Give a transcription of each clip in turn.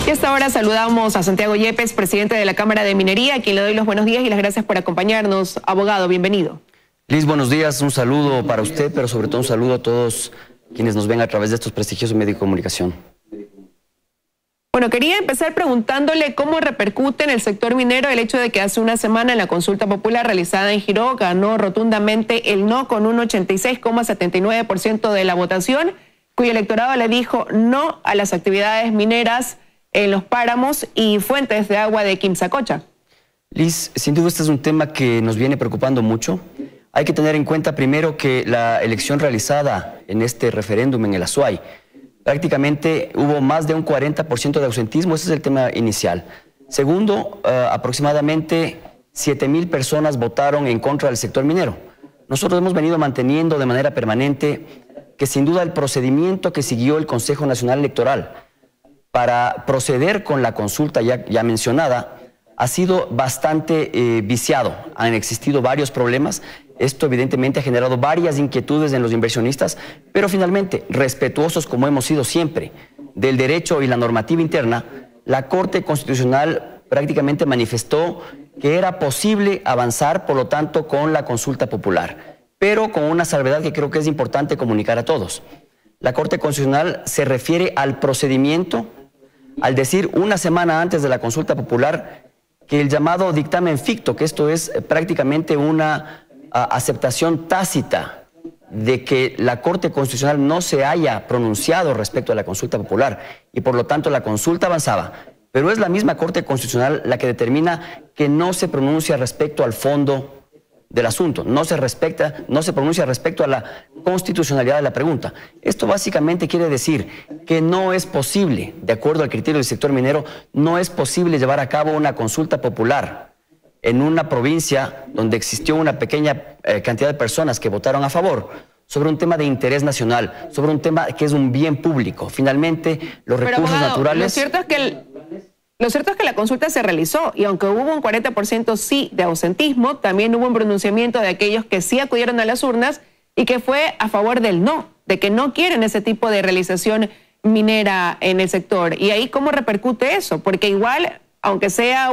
Y hasta ahora saludamos a Santiago Yepes, presidente de la Cámara de Minería, a quien le doy los buenos días y las gracias por acompañarnos. Abogado, bienvenido. Liz, buenos días. Un saludo para usted, pero sobre todo un saludo a todos quienes nos ven a través de estos prestigiosos medios de comunicación. Bueno, quería empezar preguntándole cómo repercute en el sector minero el hecho de que hace una semana en la consulta popular realizada en Giró ganó rotundamente el no con un 86,79% de la votación, cuyo electorado le dijo no a las actividades mineras en los páramos y fuentes de agua de Quimsacocha. Liz, sin duda este es un tema que nos viene preocupando mucho. Hay que tener en cuenta primero que la elección realizada en este referéndum en el Azuay, prácticamente hubo más de un 40% de ausentismo, ese es el tema inicial. Segundo, aproximadamente 7,000 personas votaron en contra del sector minero. Nosotros hemos venido manteniendo de manera permanente que sin duda el procedimiento que siguió el Consejo Nacional Electoral para proceder con la consulta ya mencionada ha sido bastante viciado. Han existido varios problemas. Esto evidentemente ha generado varias inquietudes en los inversionistas, pero finalmente, respetuosos como hemos sido siempre del derecho y la normativa interna, la Corte Constitucional prácticamente manifestó que era posible avanzar, por lo tanto, con la consulta popular, pero con una salvedad que creo que es importante comunicar a todos. La Corte Constitucional se refiere al procedimiento al decir una semana antes de la consulta popular que el llamado dictamen ficto, que esto es prácticamente una aceptación tácita de que la Corte Constitucional no se haya pronunciado respecto a la consulta popular y por lo tanto la consulta avanzaba, pero es la misma Corte Constitucional la que determina que no se pronuncia respecto al fondo del asunto, no se pronuncia respecto a la constitucionalidad de la pregunta. Esto básicamente quiere decir que no es posible, de acuerdo al criterio del sector minero, no es posible llevar a cabo una consulta popular en una provincia donde existió una pequeña cantidad de personas que votaron a favor sobre un tema de interés nacional, sobre un tema que es un bien público. Finalmente, los recursos naturales... Lo cierto es que la consulta se realizó y aunque hubo un 40% sí de ausentismo, también hubo un pronunciamiento de aquellos que sí acudieron a las urnas y que fue a favor del no, de que no quieren ese tipo de realización minera en el sector. Y ahí, ¿cómo repercute eso? Porque igual, aunque sea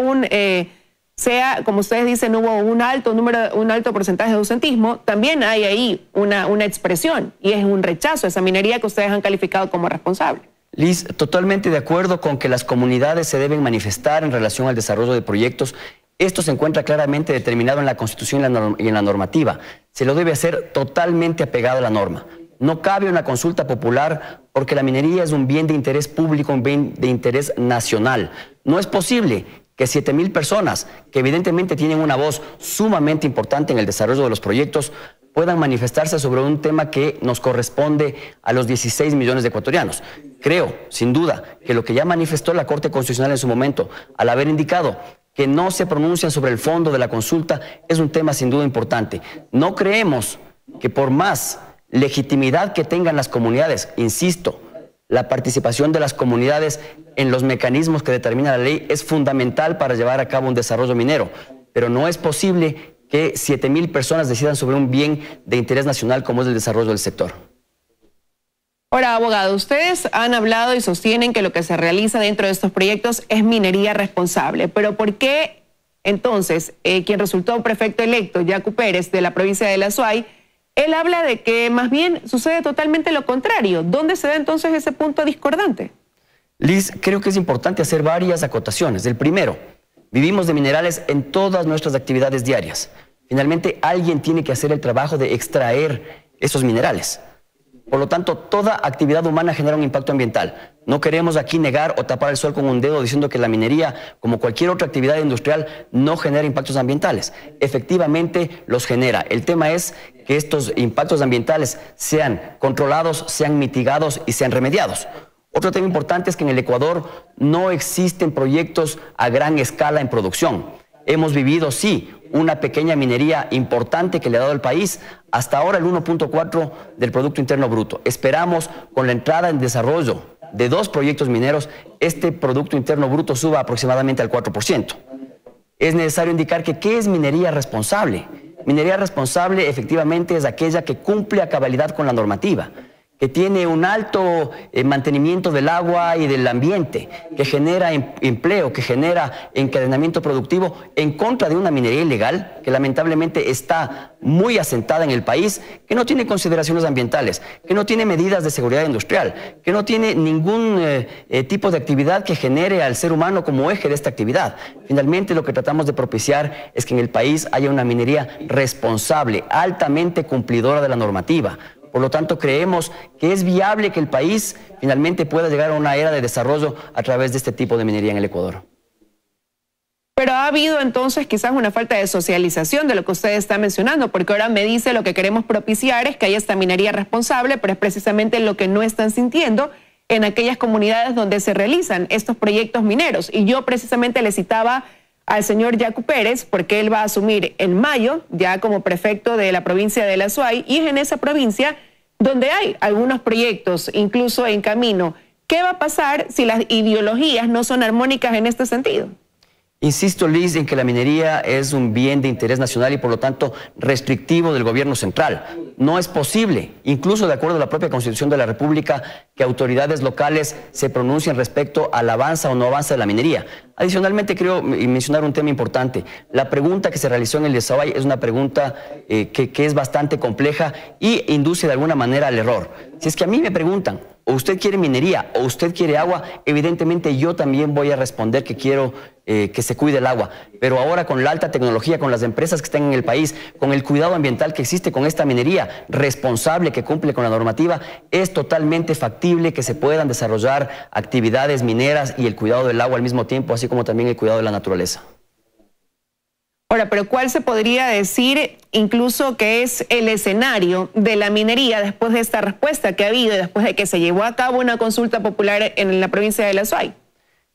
como ustedes dicen, hubo un alto porcentaje de ausentismo, también hay ahí una expresión y es un rechazo a esa minería que ustedes han calificado como responsable. Liz, totalmente de acuerdo con que las comunidades se deben manifestar en relación al desarrollo de proyectos. Esto se encuentra claramente determinado en la Constitución y en la normativa. Se lo debe hacer totalmente apegado a la norma. No cabe una consulta popular porque la minería es un bien de interés público, un bien de interés nacional. No es posible que 7,000 personas, que evidentemente tienen una voz sumamente importante en el desarrollo de los proyectos, puedan manifestarse sobre un tema que nos corresponde a los 16 millones de ecuatorianos. Creo, sin duda, que lo que ya manifestó la Corte Constitucional en su momento, al haber indicado que no se pronuncian sobre el fondo de la consulta, es un tema sin duda importante. No creemos que por más legitimidad que tengan las comunidades, insisto, la participación de las comunidades en los mecanismos que determina la ley es fundamental para llevar a cabo un desarrollo minero, pero no es posible que 7,000 personas decidan sobre un bien de interés nacional como es el desarrollo del sector. Ahora, abogado, ustedes han hablado y sostienen que lo que se realiza dentro de estos proyectos es minería responsable, pero ¿por qué entonces quien resultó prefecto electo, Yacu Pérez, de la provincia de La Azuay, él habla de que más bien sucede totalmente lo contrario? ¿Dónde se da entonces ese punto discordante? Liz, creo que es importante hacer varias acotaciones. El primero, vivimos de minerales en todas nuestras actividades diarias. Finalmente, alguien tiene que hacer el trabajo de extraer esos minerales. Por lo tanto, toda actividad humana genera un impacto ambiental. No queremos aquí negar o tapar el sol con un dedo diciendo que la minería, como cualquier otra actividad industrial, no genera impactos ambientales. Efectivamente, los genera. El tema es que estos impactos ambientales sean controlados, sean mitigados y sean remediados. Otro tema importante es que en el Ecuador no existen proyectos a gran escala en producción. Hemos vivido, sí, una pequeña minería importante que le ha dado al país hasta ahora el 1.4 del Producto Interno Bruto. Esperamos, con la entrada en desarrollo de 2 proyectos mineros, este Producto Interno Bruto suba aproximadamente al 4%. Es necesario indicar que ¿qué es minería responsable? Minería responsable efectivamente es aquella que cumple a cabalidad con la normativa, que tiene un alto mantenimiento del agua y del ambiente, que genera empleo, que genera encadenamiento productivo, en contra de una minería ilegal que lamentablemente está muy asentada en el país, que no tiene consideraciones ambientales, que no tiene medidas de seguridad industrial, que no tiene ningún tipo de actividad que genere al ser humano como eje de esta actividad. Finalmente, lo que tratamos de propiciar es que en el país haya una minería responsable, altamente cumplidora de la normativa. Por lo tanto, creemos que es viable que el país finalmente pueda llegar a una era de desarrollo a través de este tipo de minería en el Ecuador. Pero ha habido entonces quizás una falta de socialización de lo que usted está mencionando, porque ahora me dice lo que queremos propiciar es que haya esta minería responsable, pero es precisamente lo que no están sintiendo en aquellas comunidades donde se realizan estos proyectos mineros. Y yo precisamente le citaba al señor Yacu Pérez, porque él va a asumir en mayo ya como prefecto de la provincia de La Suay, y es en esa provincia donde hay algunos proyectos incluso en camino. ¿Qué va a pasar si las ideologías no son armónicas en este sentido? Insisto, Liz, en que la minería es un bien de interés nacional y por lo tanto restrictivo del gobierno central. No es posible, incluso de acuerdo a la propia Constitución de la República, que autoridades locales se pronuncien respecto al avance o no avance de la minería. Adicionalmente, creo mencionar un tema importante. La pregunta que se realizó en el Desabay es una pregunta que es bastante compleja y induce de alguna manera al error. Si es que a mí me preguntan, o usted quiere minería o usted quiere agua, evidentemente yo también voy a responder que quiero que se cuide el agua. Pero ahora con la alta tecnología, con las empresas que están en el país, con el cuidado ambiental que existe con esta minería responsable que cumple con la normativa, es totalmente factible que se puedan desarrollar actividades mineras y el cuidado del agua al mismo tiempo, así como también el cuidado de la naturaleza. Ahora, pero ¿cuál se podría decir incluso que es el escenario de la minería después de esta respuesta que ha habido y después de que se llevó a cabo una consulta popular en la provincia de La Suay?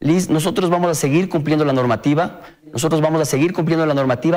Liz, nosotros vamos a seguir cumpliendo la normativa,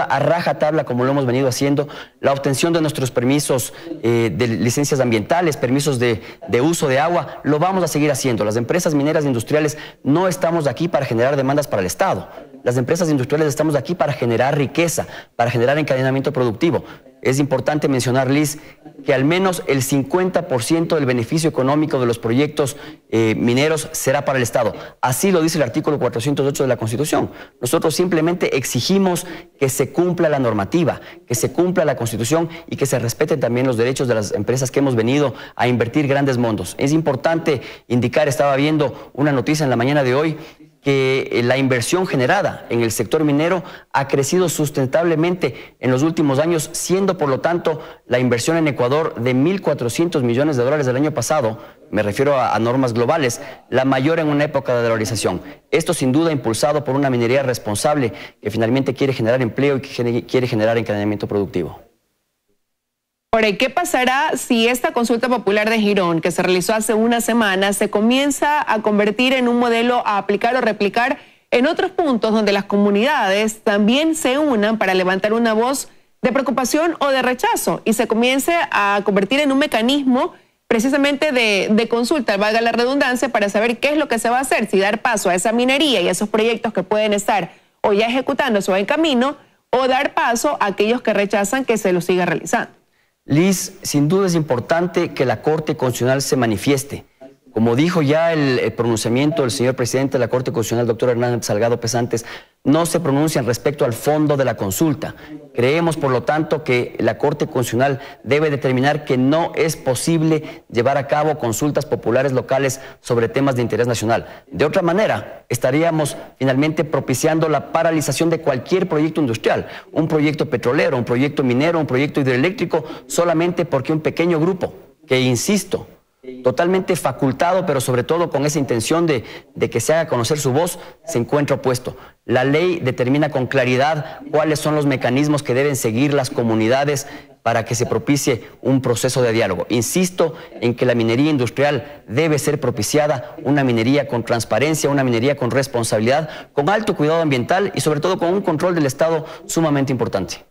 a rajatabla como lo hemos venido haciendo, la obtención de nuestros permisos de licencias ambientales, permisos de uso de agua, lo vamos a seguir haciendo. Las empresas mineras industriales no estamos aquí para generar demandas para el Estado. Las empresas industriales estamos aquí para generar riqueza, para generar encadenamiento productivo. Es importante mencionar, Liz, que al menos el 50% del beneficio económico de los proyectos mineros será para el Estado. Así lo dice el artículo 408 de la Constitución. Nosotros simplemente exigimos que se cumpla la normativa, que se cumpla la Constitución y que se respeten también los derechos de las empresas que hemos venido a invertir grandes montos. Es importante indicar, estaba viendo una noticia en la mañana de hoy, que la inversión generada en el sector minero ha crecido sustentablemente en los últimos años, siendo por lo tanto la inversión en Ecuador de 1.400 millones de dólares del año pasado, me refiero a normas globales, la mayor en una época de dolarización. Esto sin duda impulsado por una minería responsable que finalmente quiere generar empleo y que quiere generar encadenamiento productivo. Ahora, ¿qué pasará si esta consulta popular de Girón, que se realizó hace una semana, se comienza a convertir en un modelo a aplicar o replicar en otros puntos donde las comunidades también se unan para levantar una voz de preocupación o de rechazo y se comience a convertir en un mecanismo precisamente de consulta, valga la redundancia, para saber qué es lo que se va a hacer, si dar paso a esa minería y a esos proyectos que pueden estar o ya ejecutándose o en camino, o dar paso a aquellos que rechazan que se lo siga realizando? Liz, sin duda es importante que la Corte Constitucional se manifieste. Como dijo ya el pronunciamiento del señor presidente de la Corte Constitucional, doctor Hernández Salgado Pesantes, no se pronuncian respecto al fondo de la consulta. Creemos, por lo tanto, que la Corte Constitucional debe determinar que no es posible llevar a cabo consultas populares locales sobre temas de interés nacional. De otra manera, estaríamos finalmente propiciando la paralización de cualquier proyecto industrial, un proyecto petrolero, un proyecto minero, un proyecto hidroeléctrico, solamente porque un pequeño grupo, que insisto, totalmente facultado, pero sobre todo con esa intención de que se haga conocer su voz, se encuentra opuesto. La ley determina con claridad cuáles son los mecanismos que deben seguir las comunidades para que se propicie un proceso de diálogo. Insisto en que la minería industrial debe ser propiciada, una minería con transparencia, una minería con responsabilidad, con alto cuidado ambiental y sobre todo con un control del Estado sumamente importante.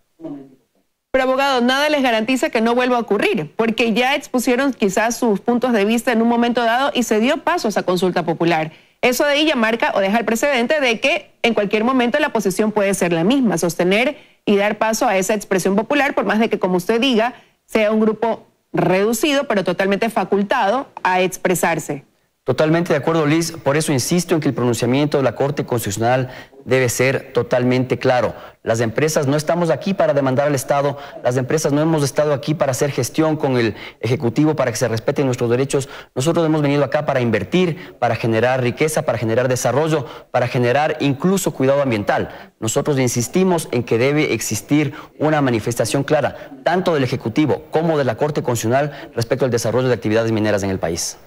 Pero abogado, nada les garantiza que no vuelva a ocurrir, porque ya expusieron quizás sus puntos de vista en un momento dado y se dio paso a esa consulta popular. Eso de ahí ya marca o deja el precedente de que en cualquier momento la posición puede ser la misma, sostener y dar paso a esa expresión popular, por más de que, como usted diga, sea un grupo reducido, pero totalmente facultado a expresarse. Totalmente de acuerdo, Liz. Por eso insisto en que el pronunciamiento de la Corte Constitucional debe ser totalmente claro. Las empresas no estamos aquí para demandar al Estado, las empresas no hemos estado aquí para hacer gestión con el Ejecutivo para que se respeten nuestros derechos. Nosotros hemos venido acá para invertir, para generar riqueza, para generar desarrollo, para generar incluso cuidado ambiental. Nosotros insistimos en que debe existir una manifestación clara, tanto del Ejecutivo como de la Corte Constitucional respecto al desarrollo de actividades mineras en el país.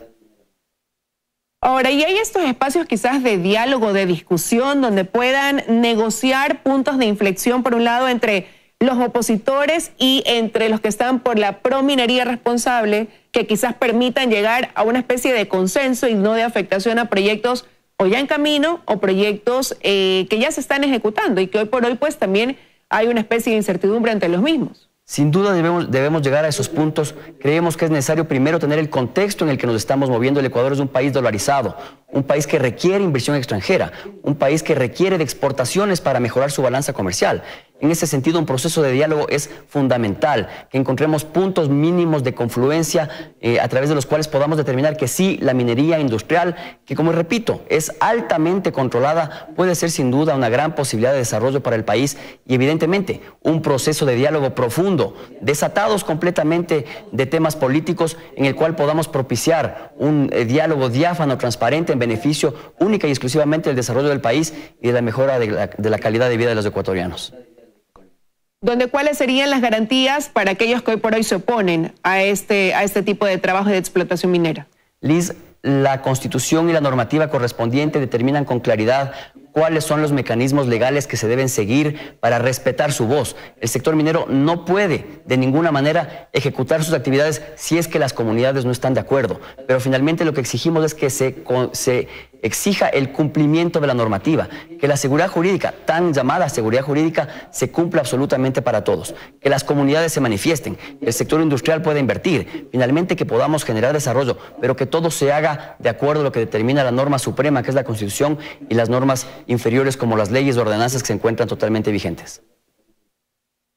Ahora, ¿y hay estos espacios quizás de diálogo, de discusión, donde puedan negociar puntos de inflexión, por un lado, entre los opositores y entre los que están por la prominería responsable, que quizás permitan llegar a una especie de consenso y no de afectación a proyectos o ya en camino o proyectos que ya se están ejecutando y que hoy por hoy pues también hay una especie de incertidumbre entre los mismos? Sin duda debemos llegar a esos puntos. Creemos que es necesario primero tener el contexto en el que nos estamos moviendo. El Ecuador es un país dolarizado, un país que requiere inversión extranjera, un país que requiere de exportaciones para mejorar su balanza comercial. En ese sentido, un proceso de diálogo es fundamental, que encontremos puntos mínimos de confluencia a través de los cuales podamos determinar que sí, la minería industrial, que como repito, es altamente controlada, puede ser sin duda una gran posibilidad de desarrollo para el país y evidentemente un proceso de diálogo profundo, desatados completamente de temas políticos en el cual podamos propiciar un diálogo diáfano, transparente, en beneficio única y exclusivamente del desarrollo del país y de la mejora de la calidad de vida de los ecuatorianos. ¿Cuáles serían las garantías para aquellos que hoy por hoy se oponen a este tipo de trabajo de explotación minera? Liz, la Constitución y la normativa correspondiente determinan con claridad cuáles son los mecanismos legales que se deben seguir para respetar su voz. El sector minero no puede de ninguna manera ejecutar sus actividades si es que las comunidades no están de acuerdo. Pero finalmente lo que exigimos es que se exija el cumplimiento de la normativa, que la seguridad jurídica, tan llamada seguridad jurídica, se cumpla absolutamente para todos, que las comunidades se manifiesten, que el sector industrial pueda invertir, finalmente que podamos generar desarrollo, pero que todo se haga de acuerdo a lo que determina la norma suprema, que es la Constitución, y las normas inferiores como las leyes o ordenanzas que se encuentran totalmente vigentes.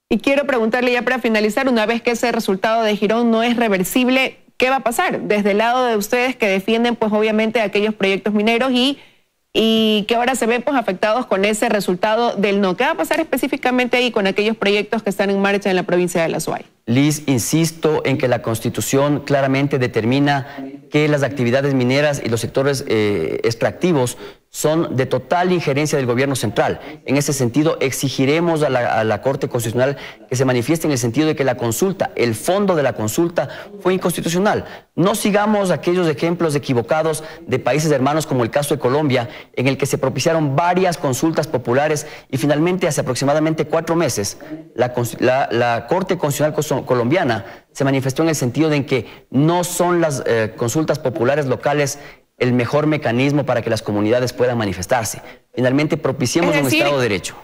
Y quiero preguntarle ya para finalizar, una vez que ese resultado de Girón no es reversible, ¿qué va a pasar desde el lado de ustedes que defienden pues obviamente aquellos proyectos mineros y que ahora se ven pues afectados con ese resultado del no? ¿Qué va a pasar específicamente ahí con aquellos proyectos que están en marcha en la provincia de La Suay? Liz, insisto en que la Constitución claramente determina que las actividades mineras y los sectores extractivos son de total injerencia del gobierno central. En ese sentido, exigiremos a la Corte Constitucional que se manifieste en el sentido de que la consulta, el fondo de la consulta, fue inconstitucional. No sigamos aquellos ejemplos equivocados de países hermanos como el caso de Colombia, en el que se propiciaron varias consultas populares y finalmente hace aproximadamente 4 meses la Corte Constitucional colombiana se manifestó en el sentido de que no son las consultas populares locales el mejor mecanismo para que las comunidades puedan manifestarse. Finalmente propiciemos un Estado de Derecho.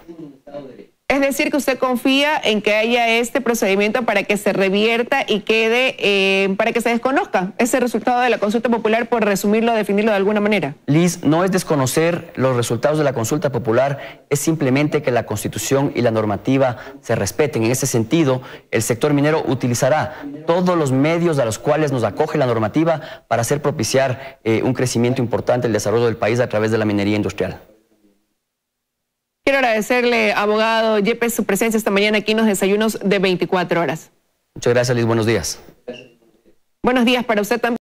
Es decir, que usted confía en que haya este procedimiento para que se revierta y quede, para que se desconozca ese resultado de la consulta popular, por resumirlo, definirlo de alguna manera. Liz, no es desconocer los resultados de la consulta popular, es simplemente que la Constitución y la normativa se respeten. En ese sentido, el sector minero utilizará todos los medios a los cuales nos acoge la normativa para hacer propiciar un crecimiento importante del desarrollo del país a través de la minería industrial. Quiero agradecerle, abogado Yepes, su presencia esta mañana aquí en los desayunos de 24 horas. Muchas gracias, Liz. Buenos días. Buenos días para usted también.